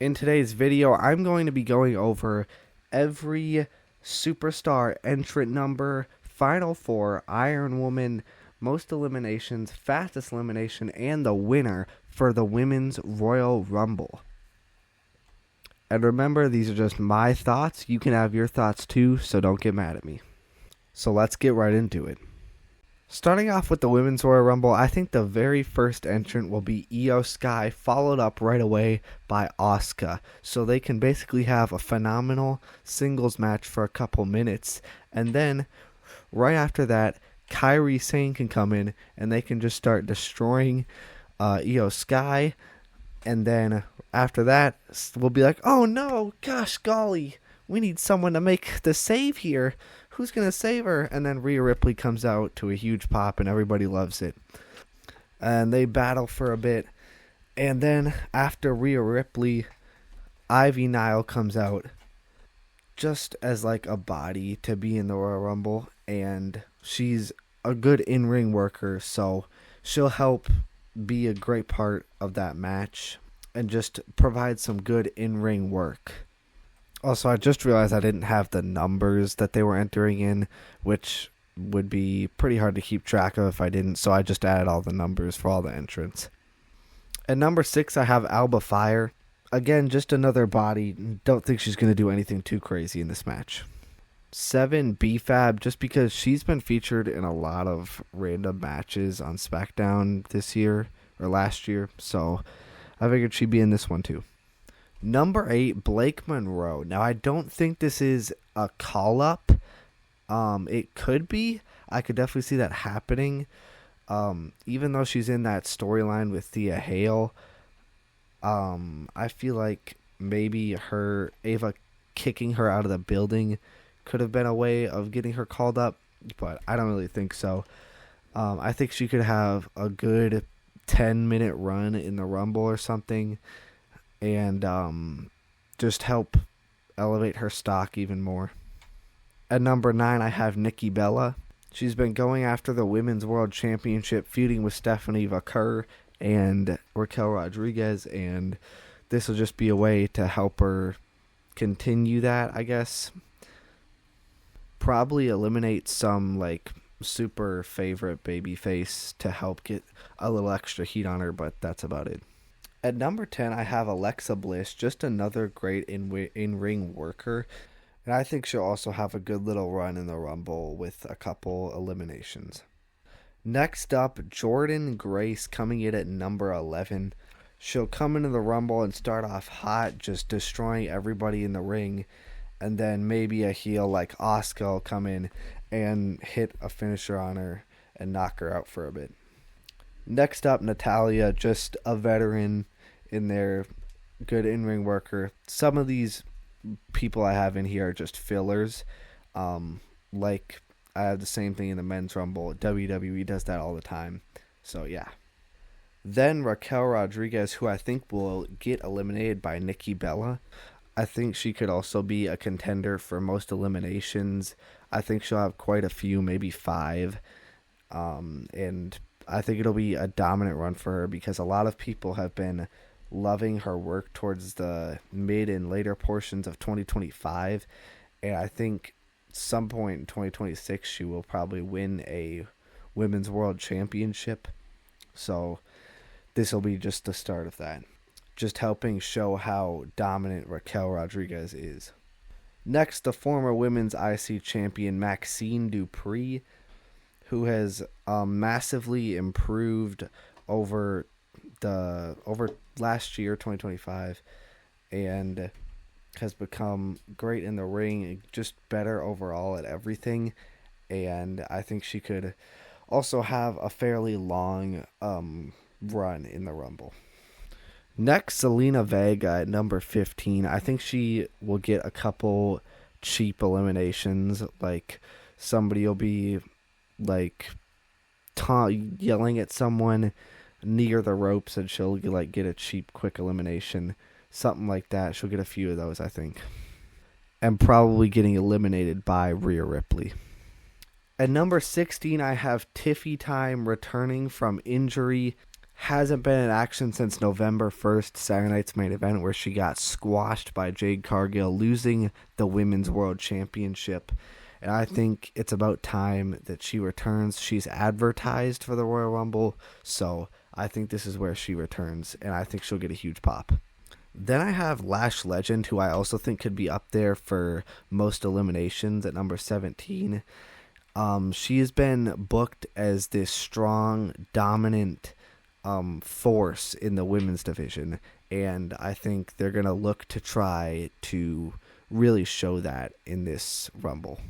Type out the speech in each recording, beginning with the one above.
In today's video, I'm going to be going over every superstar entrant number, Final Four, Iron Woman, most eliminations, fastest elimination, and the winner for the Women's Royal Rumble. And remember, these are just my thoughts. You can have your thoughts too, so don't get mad at me. So let's get right into it. Starting off with the Women's Royal Rumble, I think the very first entrant will be Io Sky, followed up right away by Asuka. So they can basically have a phenomenal singles match for a couple minutes. And then, right after that, Kairi Sane can come in and they can just start destroying Io Sky. And then after that, we'll be like, oh no, gosh golly, we need someone to make the save here. Who's going to save her? And then Rhea Ripley comes out to a huge pop and everybody loves it. And they battle for a bit. And then after Rhea Ripley, Ivy Nile comes out just as like a body to be in the Royal Rumble. And she's a good in-ring worker, so she'll help be a great part of that match and just provide some good in-ring work. Also, I just realized I didn't have the numbers that they were entering in, which would be pretty hard to keep track of if I didn't, so I just added all the numbers for all the entrants. At number 6, I have Alba Fire. Again, just another body. Don't think she's going to do anything too crazy in this match. 7, B-Fab, just because she's been featured in a lot of random matches on SmackDown this year, or last year, so I figured she'd be in this one too. Number 8, Blake Monroe. Now, I don't think this is a call-up. It could be. I could definitely see that happening. Even though she's in that storyline with Thea Hale, I feel like maybe Ava kicking her out of the building could have been a way of getting her called up, but I don't really think so. I think she could have a good 10-minute run in the Rumble or something, and just help elevate her stock even more. At number 9, I have Nikki Bella. She's been going after the Women's World Championship, feuding with Stephanie Vaquer and Raquel Rodriguez, and this will just be a way to help her continue that, I guess. Probably eliminate some, like, super favorite babyface to help get a little extra heat on her, but that's about it. At number 10, I have Alexa Bliss, just another great in-ring worker. And I think she'll also have a good little run in the Rumble with a couple eliminations. Next up, Jordan Grace coming in at number 11. She'll come into the Rumble and start off hot, just destroying everybody in the ring. And then maybe a heel like Asuka will come in and hit a finisher on her and knock her out for a bit. Next up, Natalya, just a veteran in there, good in-ring worker. Some of these people I have in here are just fillers. Like I have the same thing in the Men's Rumble. WWE does that all the time. So yeah. Then Raquel Rodriguez, who I think will get eliminated by Nikki Bella. I think she could also be a contender for most eliminations. I think she'll have quite a few, maybe 5. And I think it'll be a dominant run for her because a lot of people have been loving her work towards the mid and later portions of 2025. And I think some point in 2026 she will probably win a Women's World Championship. So this will be just the start of that. Just helping show how dominant Raquel Rodriguez is. Next, the former Women's IC Champion Maxine Dupree, who has massively improved over last year, 2025, and has become great in the ring, just better overall at everything. And I think she could also have a fairly long run in the Rumble. Next, Zelina Vega at number 15. I think she will get a couple cheap eliminations. Like, somebody will be, like, yelling at someone near the ropes and she'll, like, get a cheap, quick elimination. Something like that. She'll get a few of those, I think. And probably getting eliminated by Rhea Ripley. At number 16, I have Tiffy Time returning from injury. hasn't been in action since November 1st, Saturday night's main event, where she got squashed by Jade Cargill, losing the Women's World Championship. And I think it's about time that she returns. She's advertised for the Royal Rumble, so I think this is where she returns, and I think she'll get a huge pop. Then I have Lash Legend, who I also think could be up there for most eliminations at number 17. She has been booked as this strong, dominant force in the women's division, and I think they're going to look to try to really show that in this Rumble.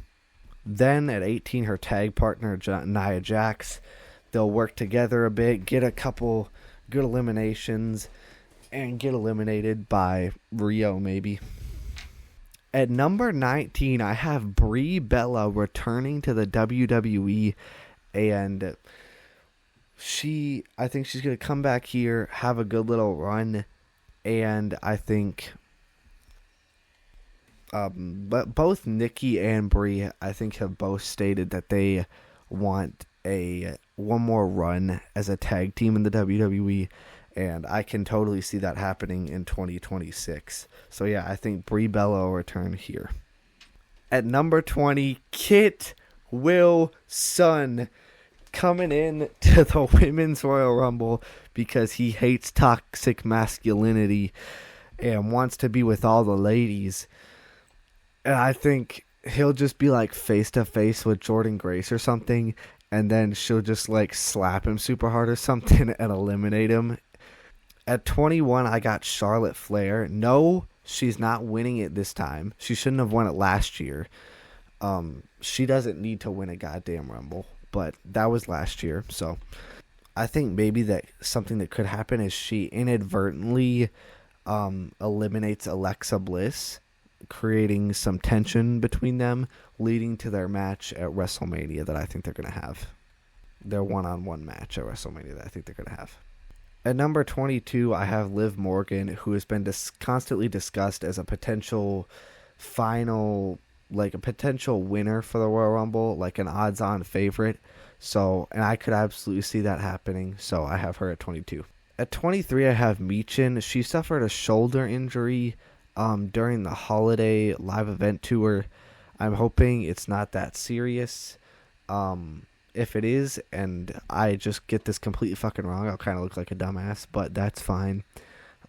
Then at 18, her tag partner, Nia Jax. They'll work together a bit, get a couple good eliminations, and get eliminated by Rio, maybe. At number 19, I have Brie Bella returning to the WWE, and I think she's going to come back here, have a good little run, and I think but both Nikki and Brie, I think, have both stated that they want one more run as a tag team in the WWE, and I can totally see that happening in 2026. So yeah, I think Brie Bella will return here. At number 20, Kit Wilson coming in to the Women's Royal Rumble because he hates toxic masculinity and wants to be with all the ladies. And I think he'll just be like face to face with Jordynne Grace or something, and then she'll just like slap him super hard or something and eliminate him. At 21, I got Charlotte Flair. No, she's not winning it this time. She shouldn't have won it last year. She doesn't need to win a goddamn Rumble, but that was last year. So I think maybe that something that could happen is she inadvertently eliminates Alexa Bliss, creating some tension between them, leading to their match at WrestleMania that I think they're going to have. Their one-on-one match at WrestleMania that I think they're going to have. At number 22, I have Liv Morgan, who has been constantly discussed as a potential final, like a potential winner for the Royal Rumble, like an odds-on favorite. So, and I could absolutely see that happening, so I have her at 22. At 23, I have Michin. She suffered a shoulder injury during the holiday live event tour. I'm hoping it's not that serious. If it is, and I just get this completely fucking wrong, I'll kind of look like a dumbass, but that's fine.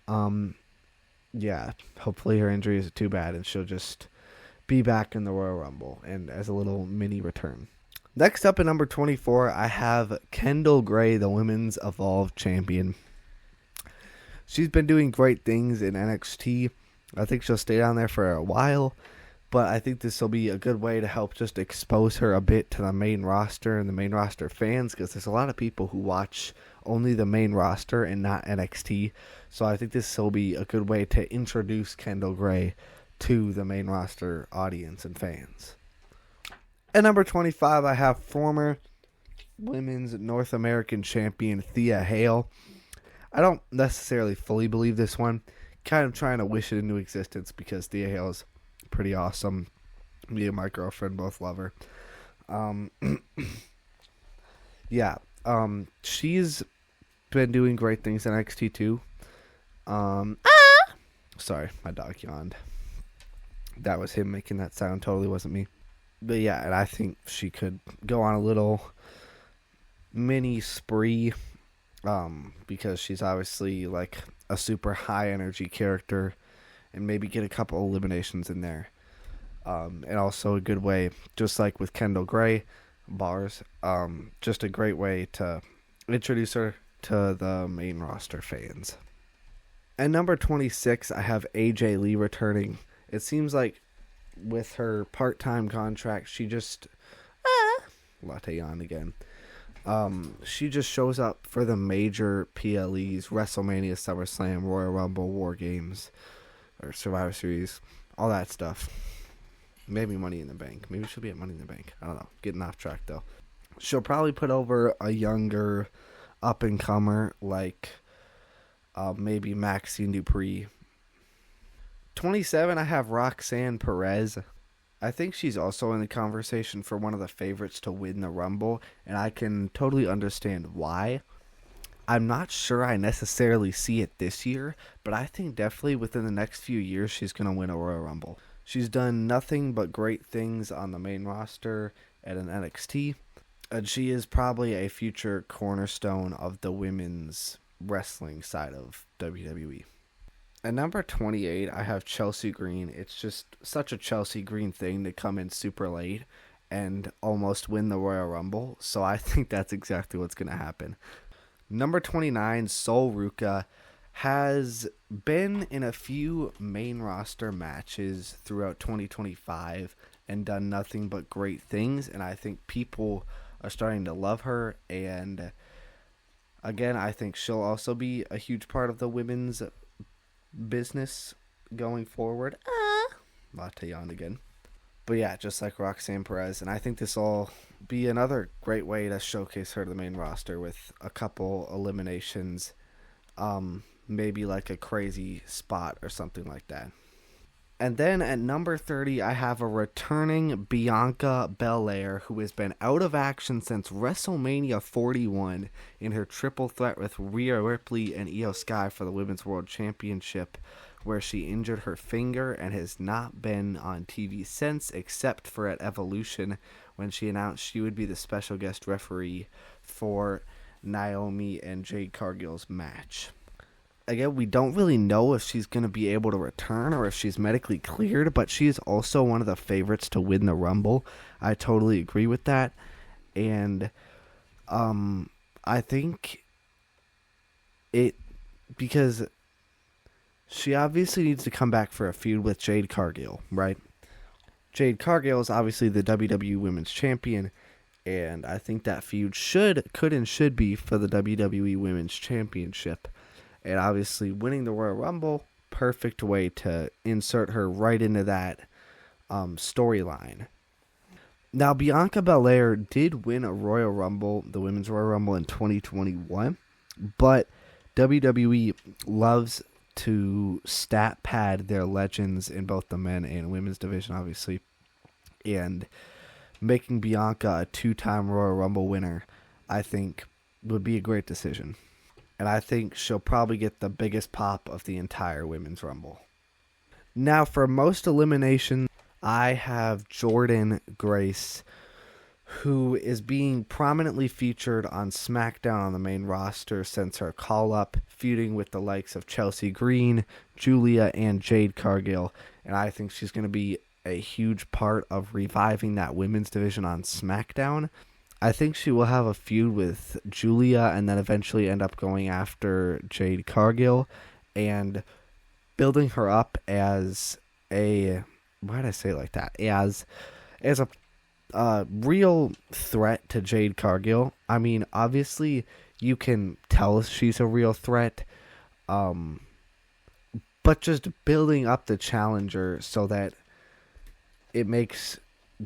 Yeah, hopefully her injury isn't too bad, and she'll just be back in the Royal Rumble, and as a little mini return. Next up at number 24, I have Kendall Gray, the Women's Evolved Champion. She's been doing great things in NXT. I think she'll stay down there for a while, but I think this will be a good way to help just expose her a bit to the main roster and the main roster fans, because there's a lot of people who watch only the main roster and not NXT. So I think this will be a good way to introduce Kendall Gray to the main roster audience and fans. At number 25, I have former Women's North American Champion Thea Hale. I don't necessarily fully believe this one. Kind of trying to wish it into existence because Thea Hale is pretty awesome. Me and my girlfriend both love her. Yeah. She's been doing great things in NXT too. Sorry, my dog yawned. That was him making that sound. Totally wasn't me. But yeah, and I think she could go on a little mini spree. Because she's obviously like a super high energy character, and maybe get a couple eliminations in there. And also a good way, just like with Kendall Gray, bars, just a great way to introduce her to the main roster fans. At number 26, I have AJ Lee returning. It seems like with her part-time contract, she just... Latte on again. She just shows up for the major PLEs, WrestleMania, SummerSlam, Royal Rumble, War Games, or Survivor Series, all that stuff. Maybe Money in the Bank. Maybe she'll be at Money in the Bank. I don't know. Getting off track, though. She'll probably put over a younger up-and-comer like maybe Maxine Dupree. 27, I have Roxanne Perez. I think she's also in the conversation for one of the favorites to win the Rumble, and I can totally understand why. I'm not sure I necessarily see it this year, but I think definitely within the next few years she's going to win a Royal Rumble. She's done nothing but great things on the main roster at an NXT, and she is probably a future cornerstone of the women's wrestling side of WWE. At number 28, I have Chelsea Green. It's just such a Chelsea Green thing to come in super late and almost win the Royal Rumble, so I think that's exactly what's going to happen. Number 29, Sol Ruka, has been in a few main roster matches throughout 2025 and done nothing but great things, and I think people are starting to love her, and again, I think she'll also be a huge part of the women's business going forward. Latte yawned again. But yeah, just like Roxanne Perez, and I think this will be another great way to showcase her to the main roster with a couple eliminations, maybe like a crazy spot or something like that. And then at number 30, I have a returning Bianca Belair, who has been out of action since WrestleMania 41 in her triple threat with Rhea Ripley and Io Sky for the Women's World Championship, where she injured her finger and has not been on TV since, except for at Evolution, when she announced she would be the special guest referee for Naomi and Jade Cargill's match. Again, we don't really know if she's going to be able to return or if she's medically cleared, but she is also one of the favorites to win the Rumble. I totally agree with that. And I think because she obviously needs to come back for a feud with Jade Cargill, right? Jade Cargill is obviously the WWE Women's Champion, and I think that feud could and should be for the WWE Women's Championship. And obviously winning the Royal Rumble, perfect way to insert her right into that storyline. Now, Bianca Belair did win a Royal Rumble, the Women's Royal Rumble in 2021, but WWE loves to stat pad their legends in both the men and women's division, obviously. And making Bianca a 2-time Royal Rumble winner, I think, would be a great decision. And I think she'll probably get the biggest pop of the entire Women's Rumble. Now, for most eliminations, I have Jordynne Grace, who is being prominently featured on SmackDown on the main roster since her call-up, feuding with the likes of Chelsea Green, Julia, and Jade Cargill. And I think she's going to be a huge part of reviving that women's division on SmackDown. I think she will have a feud with Julia and then eventually end up going after Jade Cargill and building her up as a, why did I say it like that? As a real threat to Jade Cargill. I mean, obviously you can tell she's a real threat, but just building up the challenger so that it makes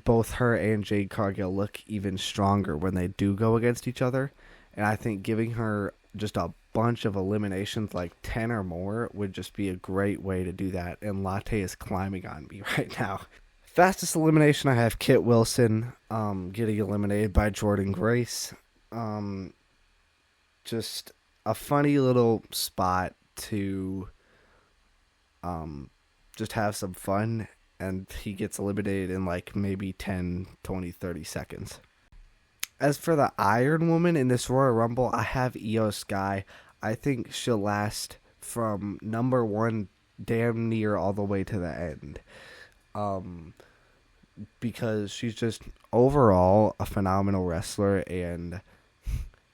both her and Jade Cargill look even stronger when they do go against each other. And I think giving her just a bunch of eliminations, like 10 or more, would just be a great way to do that. And Latte is climbing on me right now. Fastest elimination, I have Kit Wilson getting eliminated by Jordynne Grace. Just a funny little spot to just have some fun. And he gets eliminated in like maybe 10, 20, 30 seconds. As for the Iron Woman in this Royal Rumble, I have Io Sky. I think she'll last from number 1 damn near all the way to the end. Because she's just overall a phenomenal wrestler and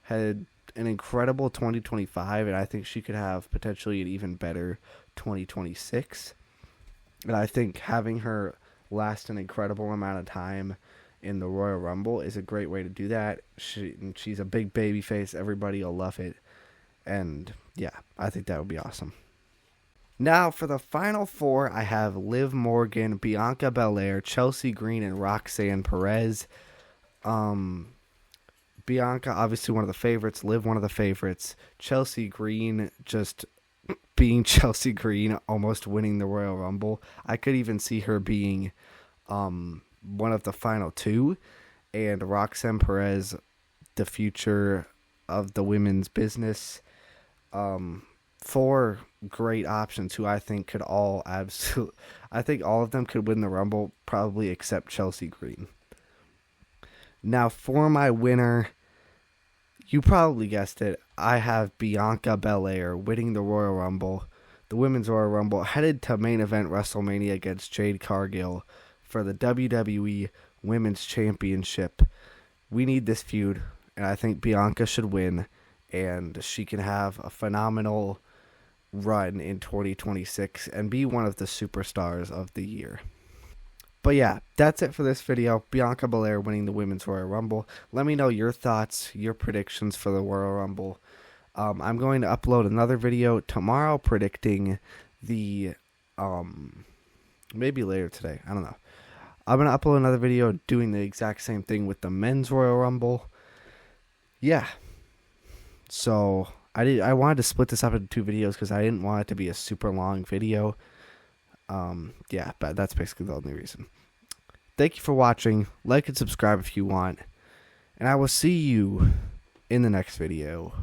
had an incredible 2025. And I think she could have potentially an even better 2026. And I think having her last an incredible amount of time in the Royal Rumble is a great way to do that. She's a big baby face. Everybody will love it. And yeah, I think that would be awesome. Now for the final 4, I have Liv Morgan, Bianca Belair, Chelsea Green, and Roxanne Perez. Bianca, obviously one of the favorites. Liv, one of the favorites. Chelsea Green, just being Chelsea Green, almost winning the Royal Rumble. I could even see her being one of the final 2. And Roxanne Perez, the future of the women's business. 4 great options who I think could all I think all of them could win the Rumble, probably except Chelsea Green. Now for my winner, you probably guessed it. I have Bianca Belair winning the Royal Rumble, the Women's Royal Rumble, headed to main event WrestleMania against Jade Cargill for the WWE Women's Championship. We need this feud, and I think Bianca should win, and she can have a phenomenal run in 2026 and be one of the superstars of the year. But yeah, that's it for this video. Bianca Belair winning the Women's Royal Rumble. Let me know your thoughts, your predictions for the Royal Rumble. I'm going to upload another video tomorrow predicting the, maybe later today, I don't know. I'm going to upload another video doing the exact same thing with the Men's Royal Rumble. Yeah. So, I wanted to split this up into 2 videos because I didn't want it to be a super long video. Yeah, but that's basically the only reason. Thank you for watching. Like and subscribe if you want. And I will see you in the next video.